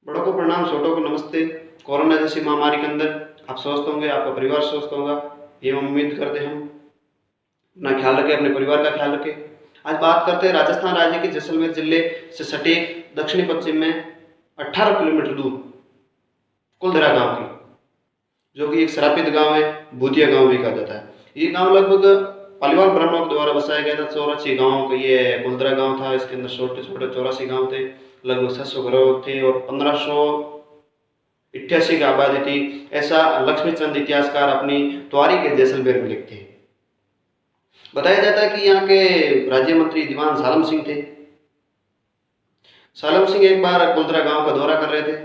बड़ों को प्रणाम, छोटों को नमस्ते। कोरोना जैसी महामारी के अंदर आप स्वस्थ होंगे, आपका परिवार स्वस्थ होगा, ये हम उम्मीद करते हैं। हम अपना ख्याल रखें, अपने परिवार का ख्याल रखें। आज बात करते हैं राजस्थान राज्य के जैसलमेर जिले से सटे दक्षिणी पश्चिम में 18 किलोमीटर दूर कुलधरा गांव की, जो कि एक श्रापित गांव है, भूतिया गांव भी कहा जाता है। ये गांव लगभग पालीवाल ब्राह्मणों के द्वारा बसाया गया था। 84 गाँव का ये कुलधरा गांव था। इसके अंदर छोटे छोटे 84 गाँव थे, लगभग 700 घर थे और 1588 की आबादी थी। ऐसा लक्ष्मीचंद इतिहासकार अपनी त्वारी के जैसलमेर में लिखते हैं। बताया जाता है कि यहाँ के राज्य मंत्री दीवान सालम सिंह थे। सालम सिंह एक बार कुलधरा गांव का दौरा कर रहे थे।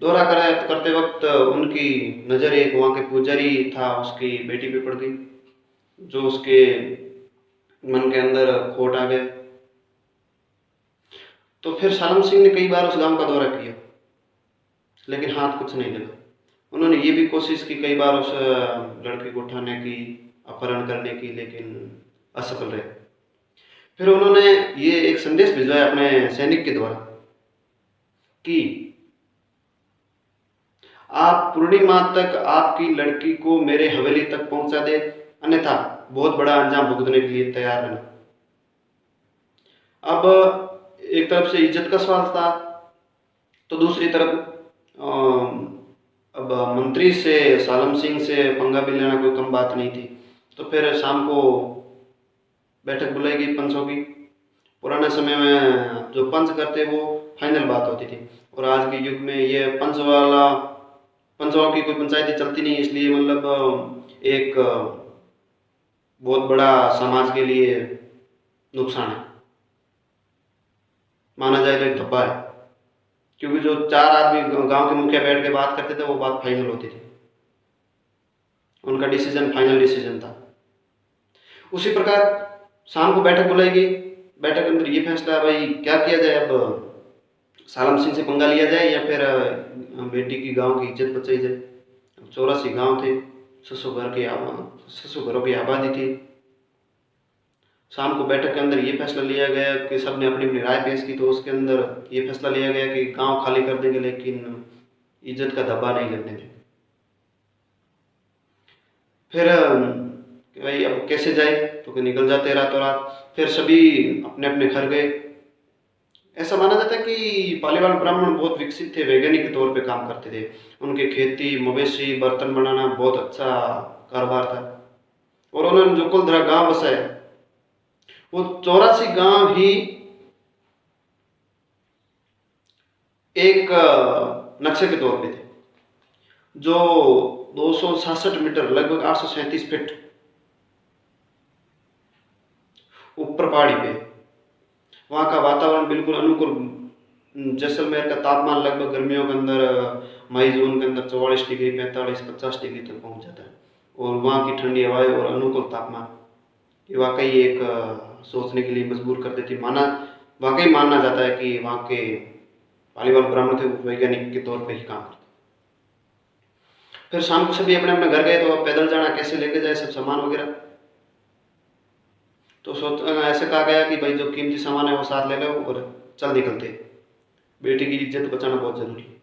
दौरा करते वक्त उनकी नज़र एक वहाँ के पुजारी था उसकी बेटी पे पड़ गई, जो उसके मन के अंदर खोट आ गया। तो फिर सालम सिंह ने कई बार उस गांव का दौरा किया, लेकिन हाथ कुछ नहीं लगा। उन्होंने ये भी कोशिश की कई बार उस लड़के को उठाने की, अपहरण करने की, लेकिन असफल रहे। फिर उन्होंने ये एक संदेश भिजवाया अपने सैनिक के द्वारा कि आप पूर्णिमा तक आपकी लड़की को मेरे हवेली तक पहुंचा दे, अन्यथा बहुत बड़ा अंजाम भुगतने के लिए तैयार रहना। अब एक तरफ से इज्जत का सवाल था, तो दूसरी तरफ अब मंत्री से, सालम सिंह से पंगा भी लेना कोई कम बात नहीं थी। तो फिर शाम को बैठक बुलाई गई पंचों की। पुराने समय में जो पंच करते वो फाइनल बात होती थी, और आज के युग में ये पंचों की कोई पंचायती चलती नहीं, इसलिए मतलब एक बहुत बड़ा समाज के लिए नुकसान है, माना जाए तो एक धब्बा है। क्योंकि जो 4 आदमी गांव के मुखिया बैठ के बात करते थे वो बात फाइनल होती थी, उनका डिसीजन फाइनल डिसीजन था। उसी प्रकार शाम को बैठक बुलाई गई। बैठक के अंदर ये फैसला, भाई क्या किया जाए, अब सालम सिंह से पंगा लिया जाए या फिर बेटी की गांव की इज्जत बचाई जाए। 84 गांव थे, 600 घरों की आबादी थी। शाम को बैठक के अंदर ये फैसला लिया गया कि सबने अपनी अपनी राय पेश की। तो उसके अंदर ये फैसला लिया गया कि गांव खाली कर देंगे, लेकिन इज्जत का धब्बा नहीं लगने देंगे। फिर भाई अब कैसे जाए, तो निकल जाते रातों रात। फिर सभी अपने अपने घर गए। ऐसा माना जाता है कि पालीवाल ब्राह्मण बहुत विकसित थे, वैज्ञानिक तौर पे काम करते थे। उनके खेती, मवेशी, बर्तन बनाना बहुत अच्छा कारोबार था। और उन्होंने जो कुलधरा गांव बसाया, वो 84 गांव ही एक नक्शे के तौर पे थे, जो 266 मीटर, लगभग 837 फीट ऊपर पहाड़ी पे। वहाँ का वातावरण बिल्कुल अनुकूल। जैसलमेर का तापमान लगभग गर्मियों के अंदर, मई जून के अंदर 44 डिग्री, 45-50 डिग्री तक पहुँच जाता है। और वहाँ की ठंडी हवाएं और अनुकूल तापमान, ये वाकई एक सोचने के लिए मजबूर कर देती। वाकई मानना जाता है कि वहाँ के पालीवाल ब्राह्मण थे, वो वैज्ञानिक के तौर पे ही काम करते। फिर शाम को सभी अपने अपने घर गए। तो अब पैदल जाना, कैसे लेके जाए सब सामान वगैरह। तो ऐसे कहा गया कि भाई जो कीमती सामान है वो साथ ले लो और चल निकलते। बेटी की इज्जत बचाना बहुत जरूरी है।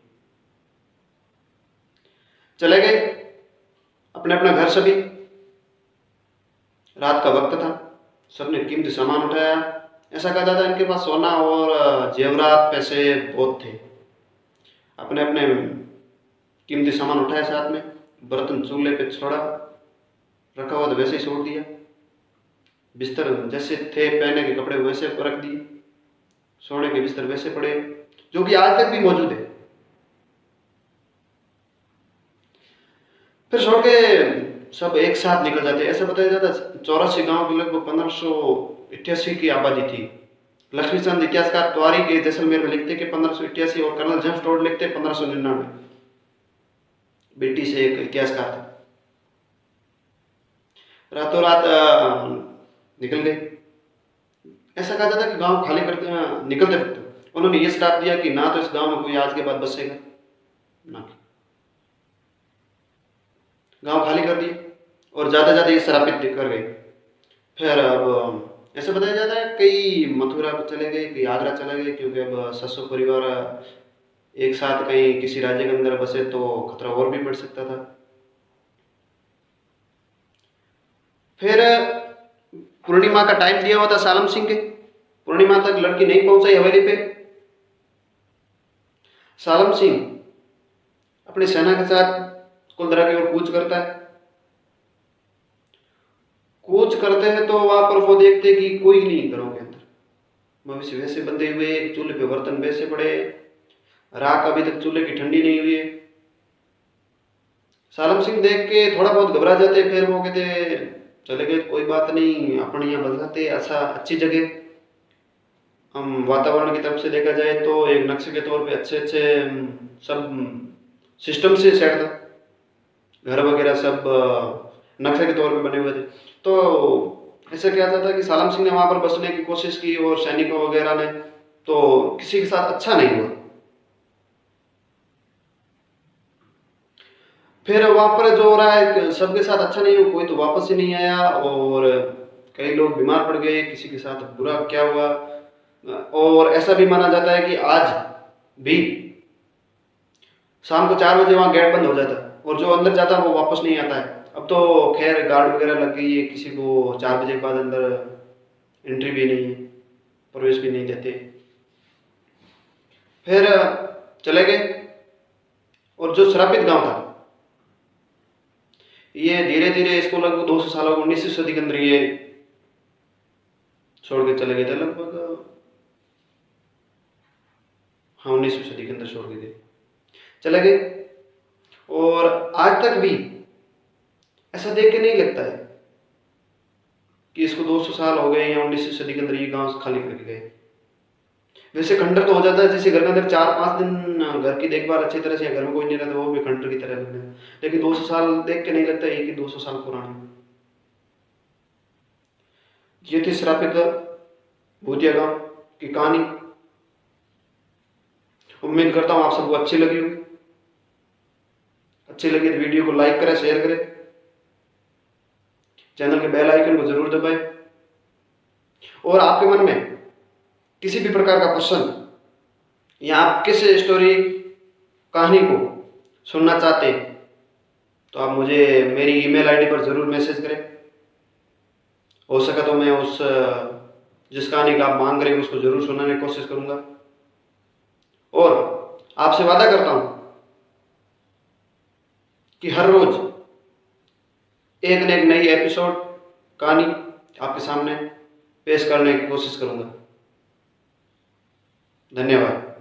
चले गए अपने अपना घर सभी। रात का वक्त था, सबने कीमती सामान उठाया। ऐसा कहा जाता है इनके पास सोना और जेवरात, पैसे बहुत थे। अपने अपने कीमती सामान उठाया साथ में, बर्तन चूल्हे पे छोड़ा, रखा हुआ तो वैसे ही छोड़ दिया। बिस्तर जैसे थे, पहने के कपड़े वैसे रख दिए, सोने के बिस्तर वैसे पड़े, जो कि आज तक भी मौजूद है। फिर छोड़ के सब एक साथ निकल जाते। ऐसा बताया जाता है 84 गांव की लगभग 1588 की आबादी थी। लक्ष्मीचंद इतिहासकार त्वारी के जैसलमेर में लिखते कि 1588, और कर्नल जेम्स टोड लिखते 1599। बेटी से एक इतिहासकार था। रातों रात निकल गए। ऐसा कहा जाता है कि गांव खाली करते निकलते वक्त उन्होंने ये श्राप दिया कि ना तो इस गांव में कोई आज के बाद बसेगा, ना। गांव खाली कर दिए और ज्यादा ज्यादा ये श्रापित कर गए। फिर अब ऐसा बताया जाता है कई मथुरा चले गए, कई आगरा चले गए, क्योंकि अब 700 परिवार एक साथ कहीं किसी राज्य के अंदर बसे तो खतरा और भी बढ़ सकता था। फिर पूर्णिमा का टाइम दिया हुआ था सालम सिंह के, पूर्णिमा तक लड़की नहीं पहुंचाई हवेली पे। सालम सिंह अपनी सेना के साथ कुलधरा की ओर कूच करता है। कूच करते हैं तो वहां पर वो देखते कि कोई नहीं घरों के अंदर, मवेशी वैसे बंधे हुए, चूल्हे पे बर्तन वैसे पड़े, राख अभी तक चूल्हे की ठंडी नहीं हुई है। सालम सिंह देख के थोड़ा बहुत घबरा जाते, फिर वो कहते चले गए कोई बात नहीं, अपन यहाँ बसाते अच्छा अच्छी जगह। हम वातावरण की तरफ से देखा जाए तो एक नक्शे के तौर पे अच्छे अच्छे सब सिस्टम से सेट था, घर वगैरह सब नक्शे के तौर पे बने हुए थे। तो ऐसा क्या था कि सालम सिंह ने वहां पर बसने की कोशिश की और सैनिकों वगैरह ने, तो किसी के साथ अच्छा नहीं हुआ। फिर वहां पर जो हो रहा है सबके साथ अच्छा नहीं हुआ, कोई तो वापस ही नहीं आया और कई लोग बीमार पड़ गए, किसी के साथ बुरा क्या हुआ। और ऐसा भी माना जाता है कि आज भी शाम को 4 बजे वहां गेट बंद हो जाता है और जो अंदर जाता है वो वापस नहीं आता है। अब तो खैर गार्ड वगैरह लग गई है, किसी को 4 बजे के बाद अंदर एंट्री भी नहीं है, प्रवेश भी नहीं देते। फिर चले गए और जो श्रापित गांव था ये धीरे धीरे इसको लगभग 200 सालों 19वीं सदी के अंदर ये छोड़ के चले गए थे, लगभग हाँ 19वीं सदी के अंदर छोड़ के गए चले गए। और आज तक भी ऐसा देख के नहीं लगता है कि इसको 200 साल हो गए या 19वीं सदी के अंदर ये गांव खाली करके गए। वैसे खंडर तो हो जाता है, जैसे घर के अंदर 4-5 दिन घर की देखभाल अच्छी तरह से, घर में कोई नहीं रहता वो भी खंडर की तरह लगता है, लेकिन 200 साल देख के नहीं लगता है कि 200 साल पुराना। ये थी श्रापित भूतिया गांव की कहानी। उम्मीद करता हूं आप सबको अच्छी लगी होगी। अच्छी लगी तो वीडियो को लाइक करें, शेयर करें, चैनल के बेल आइकन को जरूर दबाएं। और आपके मन में किसी भी प्रकार का प्रश्न या आप किस स्टोरी कहानी को सुनना चाहते हैं तो आप मुझे मेरी ईमेल आईडी पर जरूर मैसेज करें। हो सका तो मैं उस जिस कहानी का आप मांग रहे हैं उसको जरूर सुनाने की कोशिश करूंगा। और आपसे वादा करता हूं कि हर रोज एक न एक नई एपिसोड कहानी आपके सामने पेश करने की कोशिश करूंगा। धन्यवाद।